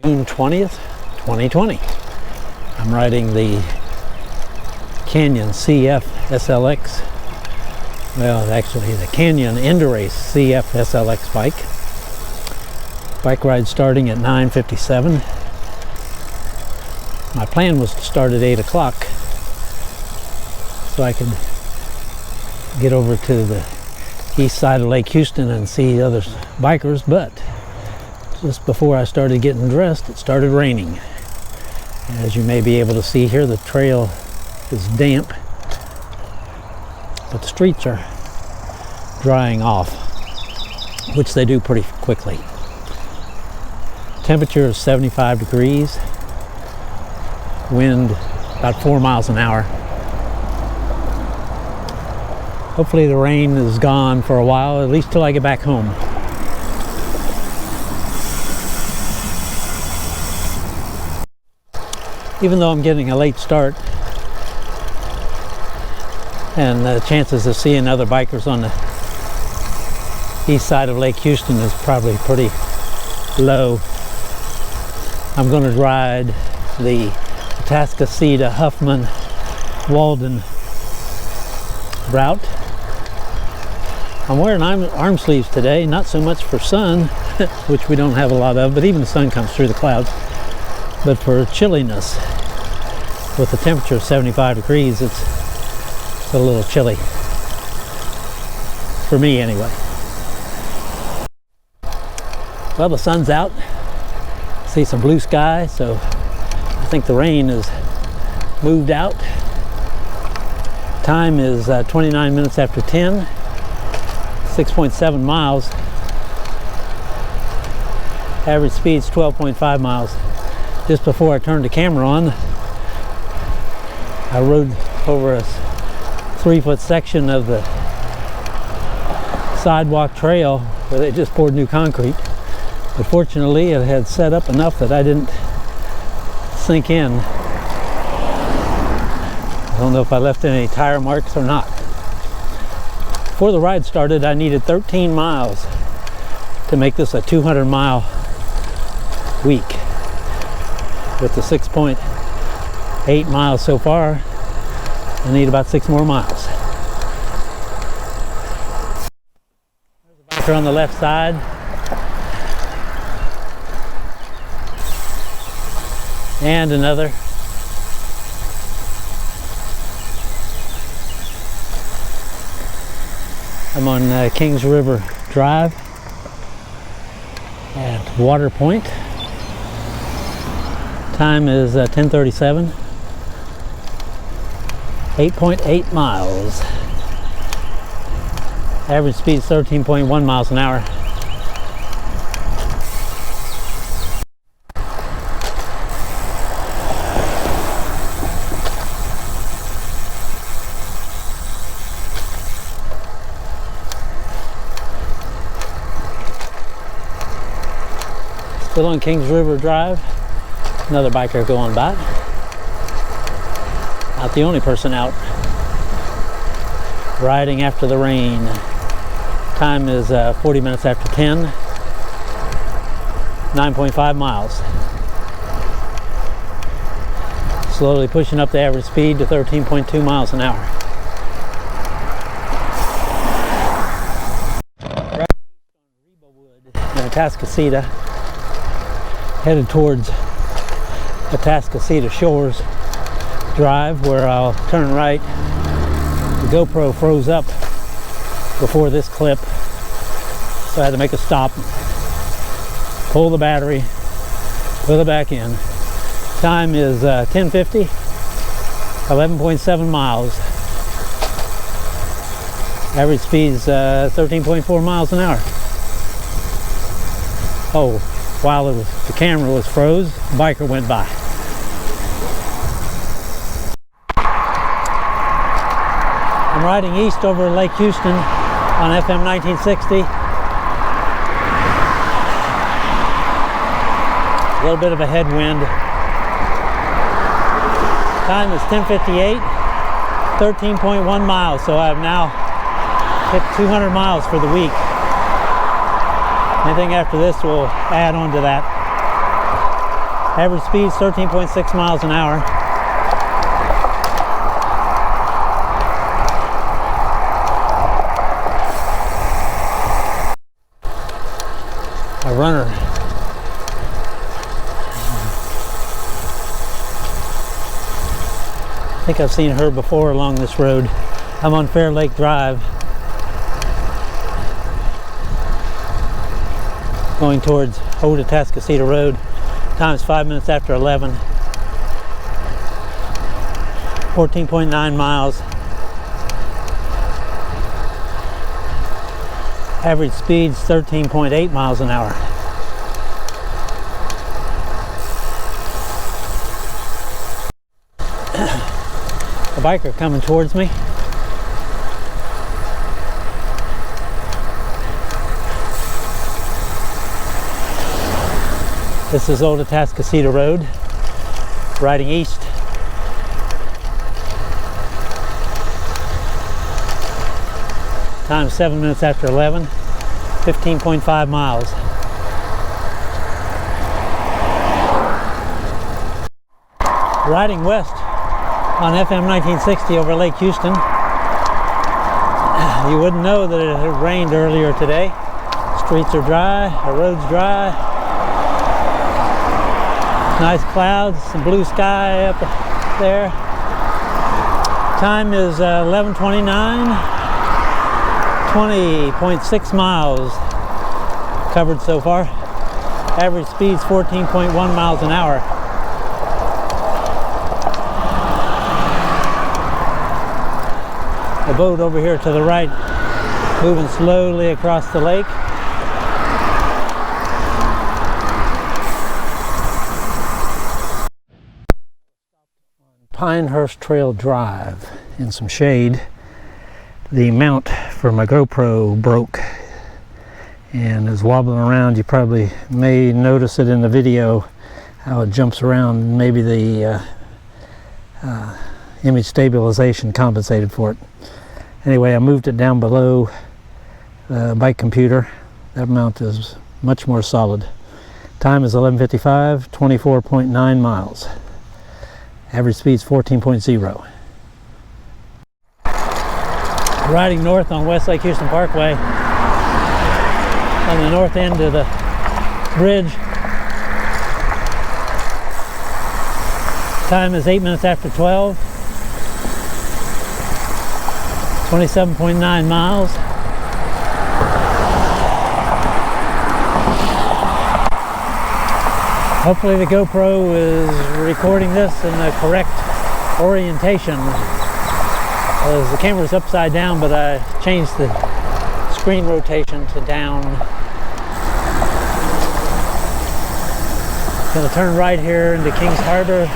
June 20th, 2020. I'm riding the Canyon CF SLX. Well, actually the Canyon Endurace CF SLX bike. Bike ride starting at 9:57. My plan was to start at 8 o'clock so I could get over to the east side of Lake Houston and see other bikers, but just before I started getting dressed, it started raining. As you may be able to see here, the trail is damp, but the streets are drying off, which they do pretty quickly. Temperature is 75 degrees, wind about 4 miles an hour. Hopefully the rain is gone for a while, at least till I get back home. Even though I'm getting a late start, and the chances of seeing other bikers on the east side of Lake Houston is probably pretty low, I'm going to ride the Atascocita, Huffman, Walden route. I'm wearing arm sleeves today, not so much for sun, which we don't have a lot of, but even the sun comes through the clouds, but for chilliness. With the temperature of 75 degrees, it's a little chilly. For me, anyway. Well, the sun's out. See some blue sky, so I think the rain has moved out. Time is 29 minutes after 10. 6.7 miles. Average speed's 12.5 miles. Just before I turned the camera on, I rode over a 3-foot section of the sidewalk trail where they just poured new concrete. But fortunately, it had set up enough that I didn't sink in. I don't know if I left any tire marks or not. Before the ride started, I needed 13 miles to make this a 200-mile week. With the 6.8 miles so far, I need about 6 more miles. There's a biker on the left side. And another. I'm on Kings River Drive at Water Point. Time is 10:37. 8.8 miles. Average speed is 13.1 miles an hour. Still on Kings River Drive. Another biker going by. Not the only person out riding after the rain. Time is 40 minutes after 10. 9.5 miles. Slowly pushing up the average speed to 13.2 miles an hour. Right in Atascocita, headed towards Atascocita Shores Drive, where I'll turn right. The GoPro froze up before this clip, so I had to make a stop, pull the battery, put it back in. Time is 10:50, 11.7 miles. Average speed is 13.4 miles an hour. Oh, while the camera was froze, a biker went by. I'm riding east over Lake Houston on FM 1960. A little bit of a headwind. Time is 10:58, 13.1 miles, so I've now hit 200 miles for the week. Anything after this will add on to that. Average speed is 13.6 miles an hour. A runner. I think I've seen her before along this road. I'm on Fair Lake Drive, going towards Old Atascocita Road. Time is 5 minutes after 11. 14.9 miles. Average speed is 13.8 miles an hour. A biker coming towards me. This is Old Atascocita Road, riding east. Time 7 minutes after 11, 15.5 miles. Riding west on FM 1960 over Lake Houston. You wouldn't know that it had rained earlier today. Streets are dry, the road's dry. Nice clouds, some blue sky up there. Time is 11:29. 20.6 miles covered so far. Average speed is 14.1 miles an hour. The boat over here to the right, moving slowly across the lake. Pinehurst Trail Drive in some shade. The mount for my GoPro broke and is wobbling around. You probably may notice it in the video how it jumps around. Maybe the image stabilization compensated for it. Anyway, I moved it down below the bike computer. That mount is much more solid. Time is 11:55, 24.9 miles. Average speed is 14.0. Riding north on West Lake Houston Parkway, on the north end of the bridge. Time is 8 minutes after 12. 27.9 miles. Hopefully the GoPro is recording this in the correct orientation. The camera's upside down, but I changed the screen rotation to down. Gonna turn right here into Kings Harbor.